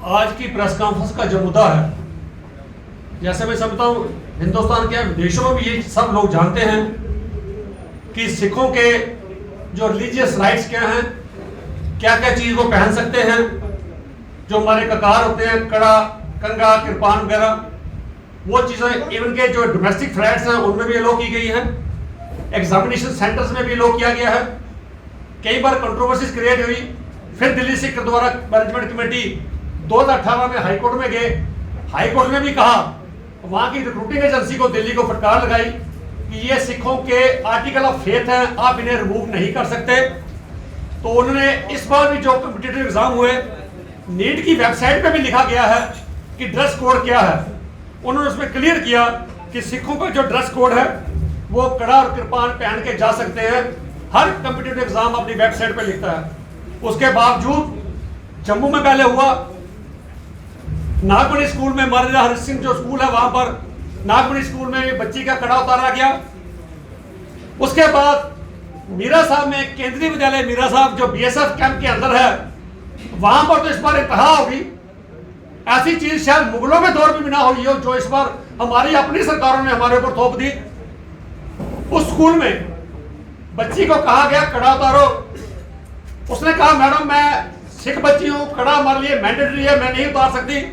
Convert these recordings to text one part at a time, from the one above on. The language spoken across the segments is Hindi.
आज की प्रेस कॉन्फ्रेंस का जो मुद्दा है, जैसे मैं समझता हूँ हिंदुस्तान के विदेशों में भी ये सब लोग जानते हैं कि सिखों के जो रिलीजियस राइट्स क्या हैं, क्या क्या चीज़ वो पहन सकते हैं। जो हमारे ककार होते हैं, कड़ा, कंगा, कृपान वगैरह, वो चीज़ें इवन के जो डोमेस्टिक फ्लैट्स हैं उनमें भी अलो की गई हैं। एग्जामिनेशन सेंटर्स में भी अलो किया गया है। कई बार कंट्रोवर्सीज क्रिएट हुई, फिर दिल्ली सिख गुरुद्वारा मैनेजमेंट कमेटी 2018 में हाईकोर्ट में गए। हाईकोर्ट ने भी कहा, वहां की रिक्रूटिंग एजेंसी को दिल्ली को फटकार लगाई कि ये सिखों के आर्टिकल ऑफ फेथ हैं, आप इन्हें रिमूव नहीं कर सकते। तो उन्होंने इस बार भी जो कॉम्पिटिटिव एग्जाम हुए, नीट की वेबसाइट पे भी लिखा गया है कि ड्रेस कोड क्या है। उन्होंने उसमें क्लियर किया कि सिखों का जो ड्रेस कोड है वो कड़ा और कृपान पहन के जा सकते हैं। हर कॉम्पिटिटिव एग्जाम अपनी वेबसाइट पे लिखता है। उसके बावजूद जम्मू में पहले हुआ, नागमणि स्कूल में, महाराजा हरि सिंह जो स्कूल है वहां पर नागमणि स्कूल में बच्ची का कड़ा उतारा गया। उसके बाद मीरा साहब में, केंद्रीय विद्यालय मीरा साहब जो बीएसएफ कैंप के अंदर है, वहां पर तो इस बार इंतहा होगी। ऐसी चीज शायद मुगलों के दौर में भी ना हुई हो जो इस बार हमारी अपनी सरकारों ने हमारे ऊपर थोप दी। उस स्कूल में बच्ची को कहा गया कड़ा उतारो। उसने कहा मैडम मैं सिख बच्ची हूं, कड़ा हमारे लिए मैंडेटरी है, मैं नहीं उतार सकती।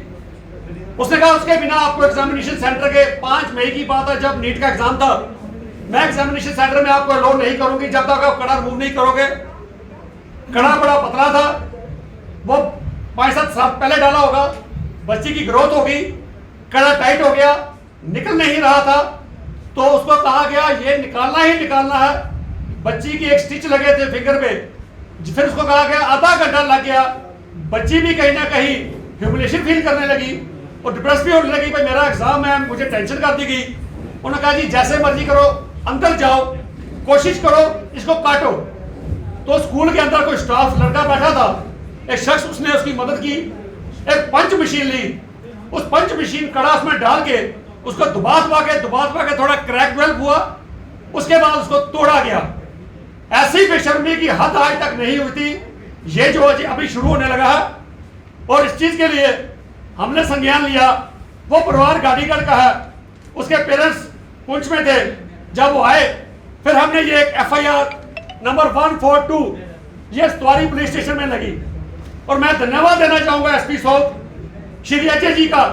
उसने कहा उसके बिना आपको एग्जामिनेशन सेंटर के 5 मई की बात है जब नीट का एग्जाम था, मैं एग्जामिनेशन सेंटर में आपको अलाउ नहीं करूंगी जब तक आप कड़ा रिमूव नहीं करोगे। कड़ा बड़ा पतला था, वो 5-7 साल पहले डाला होगा, बच्ची की ग्रोथ होगी, कड़ा टाइट हो गया, निकल नहीं रहा था। तो उसको कहा गया ये निकालना ही निकालना है। बच्ची की एक स्टिच लगे थे फिंगर पे, फिर उसको कहा गया आधा घंटा लग गया। बच्ची भी कहीं ना कहीं ह्यूमिलेशन फील करने लगी और डिप्रेस भी होने लगी, भाई मेरा एग्जाम है, मुझे टेंशन कर दी गई। उन्होंने कहा जी जैसे मर्जी करो, अंदर जाओ, कोशिश करो, इसको काटो। तो स्कूल के अंदर कोई स्टाफ लड़का बैठा था, एक शख्स, उसने उसकी मदद की, एक पंच मशीन ली, उस पंच मशीन कड़ा उसमें डाल के उसको दुबा के थोड़ा क्रैक वेल्व हुआ। उसके बाद उसको तोड़ा गया। ऐसी बेशर्मी की हद आज तक नहीं हुई थी, ये जो अभी शुरू होने लगा है। और इस चीज के लिए हमने संज्ञान लिया। वो परिवार गाड़ीगढ़ का है, उसके पेरेंट्स पुंछ में थे। जब वो आए फिर हमने ये एक एफआईआर नंबर 142 ये सतवारी पुलिस स्टेशन में लगी। और मैं धन्यवाद देना चाहूंगा एसपी साहब श्री अजय जी का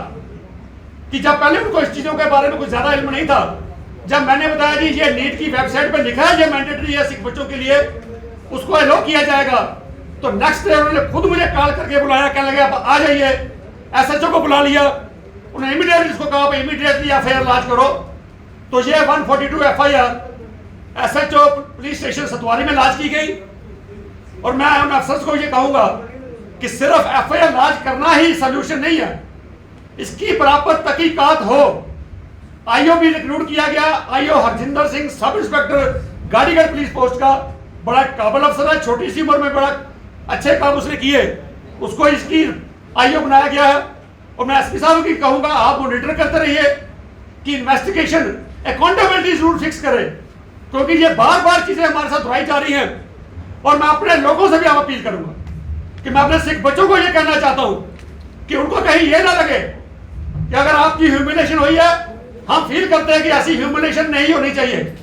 कि जब पहले उनको इस चीजों के बारे में कुछ ज्यादा इल्म नहीं था, जब मैंने बताया जी ये नीट की वेबसाइट पे लिखा है ये मैंडेटरी है सिख बच्चों के लिए, उसको अलाउ किया जाएगा, तो नेक्स्ट डे उन्होंने खुद मुझे कॉल करके बुलाया, कहने लगे आप आ जाइए। एसएचओ को बुला लिया, उन्होंने इमीडिएटली इसको कहा इमीडिएटली एफआईआर लॉन्च करो। तो ये 142 एफआईआर एसएचओ पुलिस स्टेशन सतवारी में लॉन्च की गई। और मैं उन अफसर्स को ये कहूंगा कि सिर्फ एफआईआर लॉन्च करना ही सोल्यूशन नहीं है, इसकी प्रॉपर तहकीकात हो। आईओ भी रिक्रूट किया गया, IO Harjinder Singh, sub inspector Gadigarh police post का, बड़ा काबिल अफसर है, छोटी सी उम्र में बड़ा अच्छे काम उसने किए, उसको इसकी आईओ बनाया गया है। और मैं एसपी साहब की कहूंगा आप मॉनिटर करते रहिए कि इन्वेस्टिगेशन अकाउंटेबिलिटी जरूर फिक्स करें, क्योंकि ये बार बार चीजें हमारे साथ दोहराई जा रही हैं। और मैं अपने लोगों से भी आप अपील करूंगा कि मैं अपने सिख बच्चों को ये कहना चाहता हूं कि उनको कहीं ये ना लगे कि अगर आपकी ह्यूमिलेशन हुई है, हम फील करते हैं कि ऐसी ह्यूमिलेशन नहीं होनी चाहिए।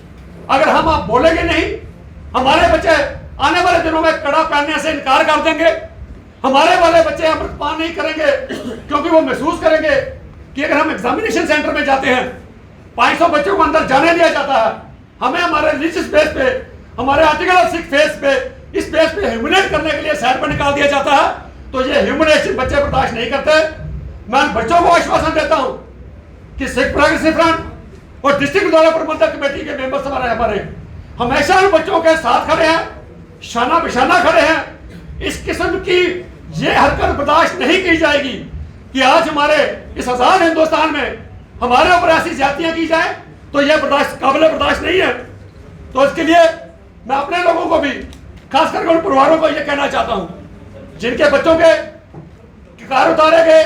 अगर हम आप बोलेंगे नहीं, हमारे बच्चे आने वाले दिनों में कड़ा पहनने से इनकार कर देंगे। हमारे वाले बच्चे अमृतपान नहीं करेंगे क्योंकि वो महसूस करेंगे कि अगर हम एग्जामिनेशन सेंटर में जाते हैं, 500 बच्चों को अंदर जाने दिया जाता है, हमें हमारे रिलीजियस बेस पे, हमारे आर्टिकल ऑफ सिख फेस पे, इस बेस पे ह्यूमिलेट करने के लिए साइड पर निकाल दिया जाता है, तो ये ह्यूमिलेशन बच्चे बर्दाश्त नहीं करते। मैं बच्चों को आश्वासन देता हूं कि सिख प्रोग्रेसिव फ्रंट और डिस्ट्रिक्ट गुरुद्वारा प्रबंधक कमेटी के मेंबर्स हमारे हमेशा उन बच्चों के साथ खड़े हैं, शाना बिशाना खड़े हैं। इस किस्म की ये हरकत बर्दाश्त नहीं की जाएगी कि आज हमारे इस आजाद हिंदुस्तान में हमारे ऊपर ऐसी ज्यादतियां की जाए, तो यह बर्दाश्त काबिल बर्दाश्त नहीं है। तो इसके लिए मैं अपने लोगों को भी, खासकर उन परिवारों को यह कहना चाहता हूं जिनके बच्चों के कार उतारे गए,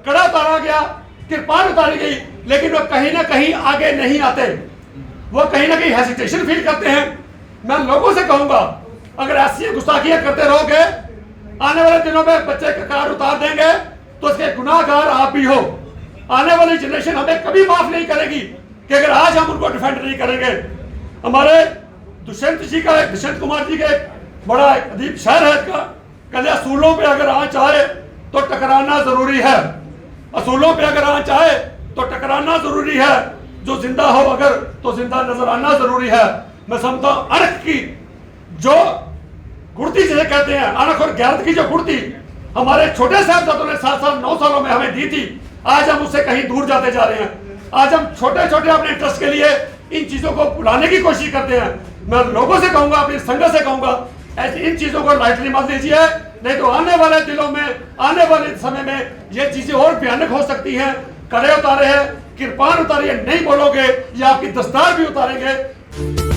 कड़ा उतारा गया, कृपान उतारी गई, लेकिन वो कहीं ना कहीं आगे नहीं आते, वो कहीं ना कहीं हेसिटेशन फील करते हैं। मैं लोगों से कहूंगा अगर ऐसी गुस्ताखियां करते रहोगे, आने वाले दिनों में बच्चे ककार उतार देंगे तो उसके गुनाहगार आप भी हो। आने वाली जनरेशन हमें कभी माफ नहीं करेगी कि अगर आज हम उनको डिफेंड नहीं करेंगे। हमारे दुष्यंत कुमार जी का एक बड़ा अदीब शायर है इसका, कहते असूलों पे अगर आँच आए तो टकराना जरूरी है। असूलों पे अगर आँच आए तो टकराना जरूरी है। जो जिंदा हो अगर तो जिंदा नजर आना जरूरी है। मैं समझता हूं अणख की जो गुड़ती जिसे कहते हैं, अणख और गैरत की जो गुड़ती हमारे छोटे साहबजादों ने 7 साल 9 सालों में हमें दी थी, आज हम उससे कहीं दूर जाते जा रहे हैं। आज हम छोटे छोटे अपने इंटरेस्ट के लिए इन चीजों को भुलाने की कोशिश करते हैं। मैं लोगों से कहूंगा, अपनी संगत से कहूंगा, ऐसी इन चीजों को लाइटली मत लीजिए, नहीं तो आने वाले दिनों में, आने वाले समय में ये चीजें और भयानक हो सकती हैं। कड़े उतारे हैं, किरपान उतारिए, नहीं बोलोगे ये आपकी दस्तार भी उतारेंगे।